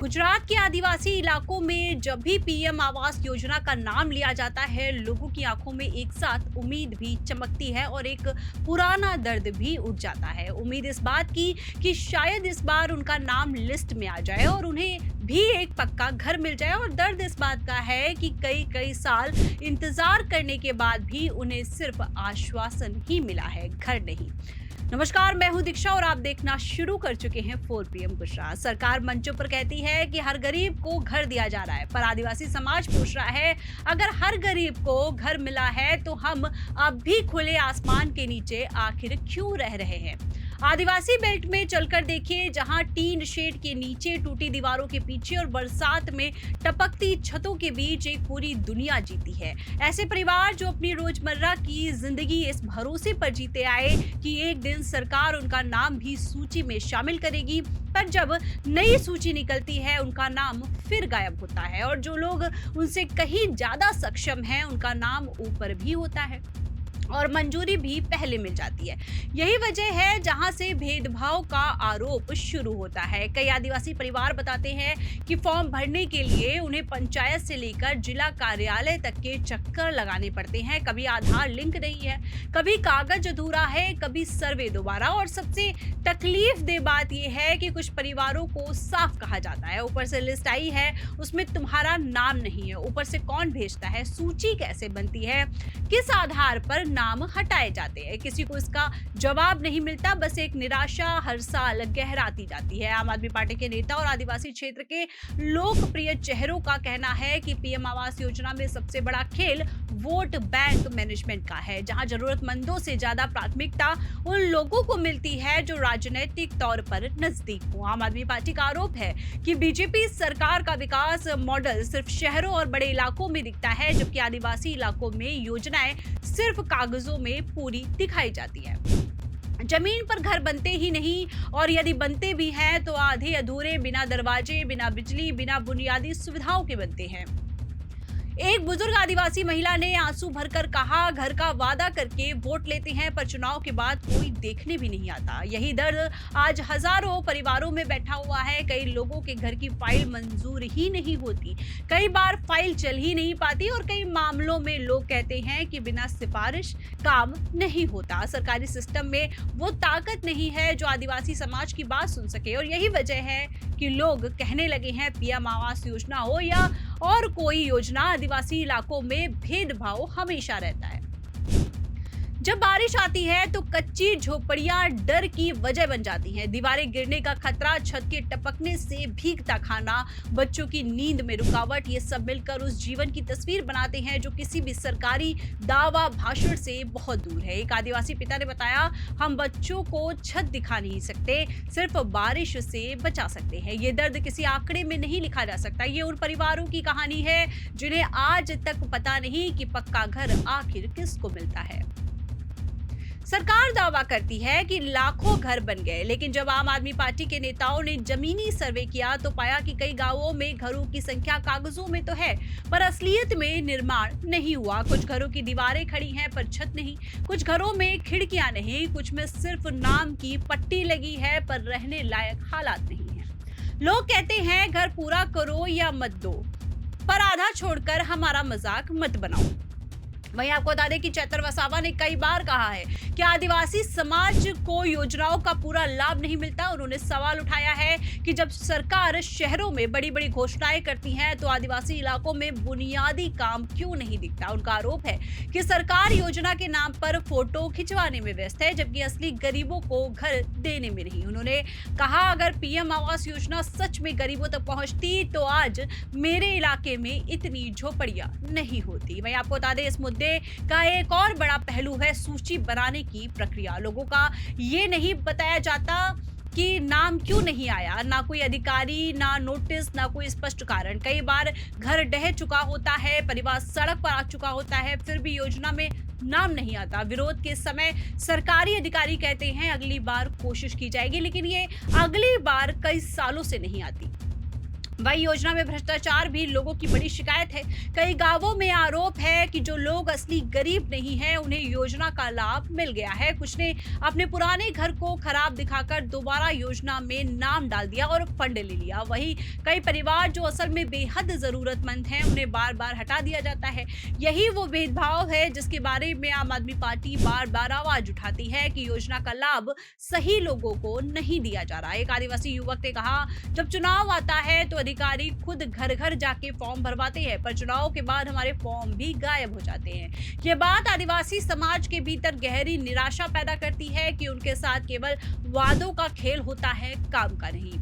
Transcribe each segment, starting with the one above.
गुजरात के आदिवासी इलाकों में जब भी पीएम आवास योजना का नाम लिया जाता है, लोगों की आंखों में एक साथ उम्मीद भी चमकती है और एक पुराना दर्द भी उठ जाता है। उम्मीद इस बात की कि शायद इस बार उनका नाम लिस्ट में आ जाए और उन्हें भी एक पक्का घर मिल जाए, और दर्द इस बात का है कि कई कई साल इंतजार करने के बाद भी उन्हें सिर्फ आश्वासन ही मिला है, घर नहीं। नमस्कार, मैं हूं दीक्षा और आप देखना शुरू कर चुके हैं 4 पीएम गुजरात। सरकार मंचों पर कहती है कि हर गरीब को घर दिया जा रहा है, पर आदिवासी समाज पूछ रहा है, अगर हर गरीब को घर मिला है तो हम अब भी खुले आसमान के नीचे आखिर क्यों रह रहे हैं। आदिवासी बेल्ट में चलकर देखिए, जहां टीन शेड के नीचे, टूटी दीवारों के पीछे और बरसात में टपकती छतों के बीच एक पूरी दुनिया जीती है। ऐसे परिवार जो अपनी रोजमर्रा की जिंदगी इस भरोसे पर जीते आए कि एक दिन सरकार उनका नाम भी सूची में शामिल करेगी, पर जब नई सूची निकलती है उनका नाम फिर गायब होता है, और जो लोग उनसे कहीं ज्यादा सक्षम हैं उनका नाम ऊपर भी होता है और मंजूरी भी पहले मिल जाती है। यही वजह है जहां से भेदभाव का आरोप शुरू होता है। कई आदिवासी परिवार बताते हैं कि फॉर्म भरने के लिए उन्हें पंचायत से लेकर जिला कार्यालय तक के चक्कर लगाने पड़ते हैं। कभी आधार लिंक नहीं है, कभी कागज अधूरा है, कभी सर्वे दोबारा, और सबसे तकलीफ दे बात यह है कि कुछ परिवारों को साफ कहा जाता है, ऊपर से लिस्ट आई है, उसमें तुम्हारा नाम नहीं है। ऊपर से कौन भेजता है, सूची कैसे बनती है, किस आधार पर नाम हटाए जाते हैं, किसी को इसका जवाब नहीं मिलता। बस एक निराशा हर साल गहराती जाती है। आम आदमी पार्टी के नेता और आदिवासी क्षेत्र के लोकप्रिय चेहरों का कहना है कि पीएम आवास योजना में सबसे बड़ा खेल वोट बैंक मैनेजमेंट का है, जहां जरूरतमंदों से ज्यादा प्राथमिकता उन लोगों को मिलती है जो राजनीतिक तौर पर नजदीक हो। आम आदमी पार्टी का आरोप है कि बीजेपी सरकार का विकास मॉडल सिर्फ शहरों और बड़े इलाकों में दिखता है, जबकि आदिवासी इलाकों में योजनाएं सिर्फ कागजों में पूरी दिखाई जाती है। जमीन पर घर बनते ही नहीं, और यदि बनते भी हैं तो आधे अधूरे, बिना दरवाजे, बिना बिजली, बिना बुनियादी सुविधाओं के बनते हैं। एक बुजुर्ग आदिवासी महिला ने आंसू भरकर कहा, घर का वादा करके वोट लेते हैं पर चुनाव के बाद कोई देखने भी नहीं आता। यही दर्द आज हजारों परिवारों में बैठा हुआ है। कई लोगों के घर की फाइल मंजूर ही नहीं होती, कई बार फाइल चल ही नहीं पाती, और कई मामलों में लोग कहते हैं कि बिना सिफारिश काम नहीं होता। सरकारी सिस्टम में वो ताकत नहीं है जो आदिवासी समाज की बात सुन सके, और यही वजह है कि लोग कहने लगे हैं पीएम आवास योजना हो या और कोई योजना, आदिवासी इलाकों में भेदभाव हमेशा रहता है। जब बारिश आती है तो कच्ची झोपड़ियां डर की वजह बन जाती हैं। दीवारें गिरने का खतरा, छत के टपकने से भीगता खाना, बच्चों की नींद में रुकावट, ये सब मिलकर उस जीवन की तस्वीर बनाते हैं जो किसी भी सरकारी दावा भाषण से बहुत दूर है। एक आदिवासी पिता ने बताया, हम बच्चों को छत दिखा नहीं सकते, सिर्फ बारिश से बचा सकते हैं। ये दर्द किसी आंकड़े में नहीं लिखा जा सकता। ये उन परिवारों की कहानी है जिन्हें आज तक पता नहीं कि पक्का घर आखिर किसको मिलता है। सरकार दावा करती है कि लाखों घर बन गए, लेकिन जब आम आदमी पार्टी के नेताओं ने जमीनी सर्वे किया तो पाया कि कई गांवों में घरों की संख्या कागजों में तो है, पर असलियत में निर्माण नहीं हुआ। कुछ घरों की दीवारें खड़ी हैं पर छत नहीं, कुछ घरों में खिड़कियां नहीं, कुछ में सिर्फ नाम की पट्टी लगी है पर रहने लायक हालात नहीं है। लोग कहते हैं घर पूरा करो या मत दो, पर आधा छोड़कर हमारा मजाक मत बनाओ। वहीं आपको बता दें कि चैतर वसावा ने कई बार कहा है कि आदिवासी समाज को योजनाओं का पूरा लाभ नहीं मिलता। उन्होंने सवाल उठाया है कि जब सरकार शहरों में बड़ी बड़ी घोषणाएं करती है तो आदिवासी इलाकों में बुनियादी काम क्यों नहीं दिखता। उनका आरोप है कि सरकार योजना के नाम पर फोटो खिंचवाने में व्यस्त है, जबकि असली गरीबों को घर देने में नहीं। उन्होंने कहा, अगर पीएम आवास योजना सच में गरीबों तक पहुंचती तो आज मेरे इलाके में इतनी झोपड़ियां नहीं होती। वहीं आपको बता दें, इस मुद्दे का एक और बड़ा पहलू है सूची बनाने की प्रक्रिया। लोगों का ये नहीं बताया जाता कि नाम क्यों नहीं आया, ना कोई अधिकारी, ना नोटिस, ना कोई स्पष्ट कारण। कई बार घर ढह चुका होता है, परिवार सड़क पर आ चुका होता है, फिर भी योजना में नाम नहीं आता। विरोध के समय सरकारी अधिकारी कहते हैं अगली बार कोशिश की जाएगी, लेकिन ये अगली बार कई सालों से नहीं आती। वही योजना में भ्रष्टाचार भी लोगों की बड़ी शिकायत है। कई गांवों में आरोप है कि जो लोग असली गरीब नहीं हैं, उन्हें योजना का लाभ मिल गया है। कुछ ने अपने पुराने घर को खराब दिखाकर दोबारा योजना में नाम डाल दिया और फंड ले लिया। वहीं कई परिवार जो असल में बेहद जरूरतमंद हैं, उन्हें बार-बार हटा दिया जाता है। यही वो भेदभाव है जिसके बारे में आम आदमी पार्टी बार-बार आवाज उठाती है कि योजना का लाभ सही लोगों को नहीं दिया जा रहा है। एक आदिवासी युवक ने कहा, जब चुनाव आता है तो अधिकारी खुद घर घर जाके फॉर्म भरवाते हैं, पर चुनाव के बाद हमारे फॉर्म भी गायब हो जाते हैं। ये बात आदिवासी समाज के भीतर गहरी निराशा पैदा करती है कि उनके साथ केवल वादों का खेल होता है, काम का नहीं।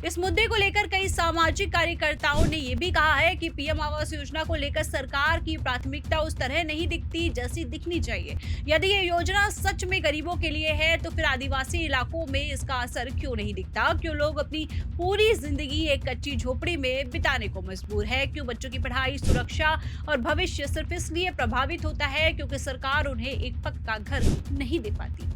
इस मुद्दे को लेकर कई सामाजिक कार्यकर्ताओं ने यह भी कहा है कि पीएम आवास योजना को लेकर सरकार की प्राथमिकता उस तरह नहीं दिखती जैसी दिखनी चाहिए। यदि ये योजना सच में गरीबों के लिए है तो फिर आदिवासी इलाकों में इसका असर क्यों नहीं दिखता? क्यों लोग अपनी पूरी जिंदगी एक कच्ची झोपड़ी में बिताने को मजबूर है? क्यों बच्चों की पढ़ाई, सुरक्षा और भविष्य सिर्फ इसलिए प्रभावित होता है क्योंकि सरकार उन्हें एक पक्का घर नहीं दे पाती?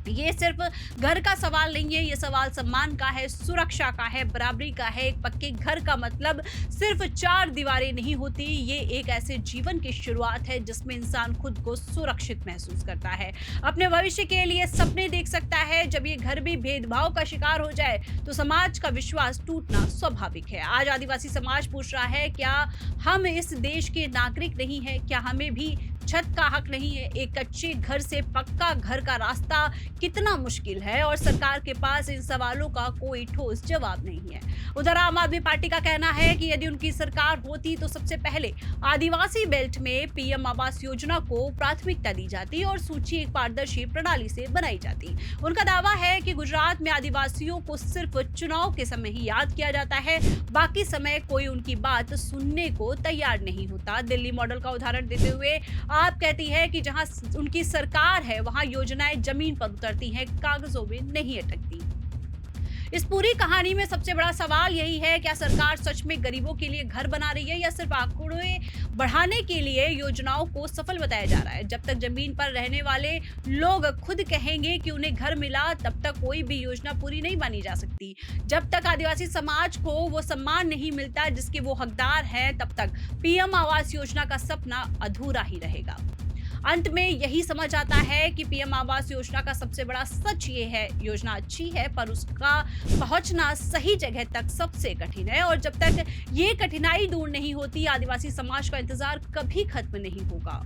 ये सिर्फ घर का सवाल नहीं है, ये सवाल सम्मान का है, सुरक्षा का है, बराबरी का है। एक पक्के घर का मतलब सिर्फ चार दीवारें नहीं होती, ये एक ऐसे जीवन की शुरुआत है जिसमें इंसान खुद को सुरक्षित महसूस करता है, अपने भविष्य के लिए सपने देख सकता है। जब ये घर भी भेदभाव का शिकार हो जाए तो समाज का विश्वास टूटना स्वाभाविक है। आज आदिवासी समाज पूछ रहा है, क्या हम इस देश के नागरिक नहीं है? क्या हमें भी छत का हक नहीं है? एक कच्चे घर से पक्का घर का रास्ता कितना मुश्किल है और सरकार के पास इन सवालों का कोई ठोस जवाब नहीं है। उधर आम आदमी पार्टी का कहना है कि यदि उनकी सरकार होती तो सबसे पहले आदिवासी बेल्ट में पीएम आवास योजना को प्राथमिकता दी जाती और सूची एक पारदर्शी प्रणाली से बनाई जाती। उनका दावा है कि गुजरात में आदिवासियों को सिर्फ चुनाव के समय ही याद किया जाता है, बाकी समय कोई उनकी बात सुनने को तैयार नहीं होता। दिल्ली मॉडल का उदाहरण देते हुए आप कहती है कि जहां उनकी सरकार है वहां योजनाएं जमीन पर उतरती हैं, कागजों में नहीं अटकती। इस पूरी कहानी में सबसे बड़ा सवाल यही है, क्या सरकार सच में गरीबों के लिए घर बना रही है या सिर्फ आंकड़े बढ़ाने के लिए योजनाओं को सफल बताया जा रहा है? जब तक जमीन पर रहने वाले लोग खुद कहेंगे कि उन्हें घर मिला, तब तक कोई भी योजना पूरी नहीं मानी जा सकती। जब तक आदिवासी समाज को वो सम्मान नहीं मिलता जिसके वो हकदार हैं, तब तक पीएम आवास योजना का सपना अधूरा ही रहेगा। अंत में यही समझ आता है कि पीएम आवास योजना का सबसे बड़ा सच ये है, योजना अच्छी है पर उसका पहुंचना सही जगह तक सबसे कठिन है, और जब तक ये कठिनाई दूर नहीं होती, आदिवासी समाज का इंतजार कभी खत्म नहीं होगा।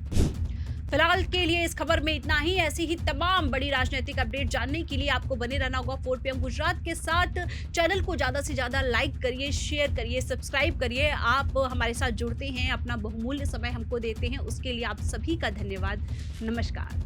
फिलहाल के लिए इस खबर में इतना ही। ऐसी ही तमाम बड़ी राजनीतिक अपडेट जानने के लिए आपको बने रहना होगा 4 PM गुजरात के साथ। चैनल को ज्यादा से ज्यादा लाइक करिए, शेयर करिए, सब्सक्राइब करिए। आप हमारे साथ जुड़ते हैं, अपना बहुमूल्य समय हमको देते हैं, उसके लिए आप सभी का धन्यवाद। नमस्कार।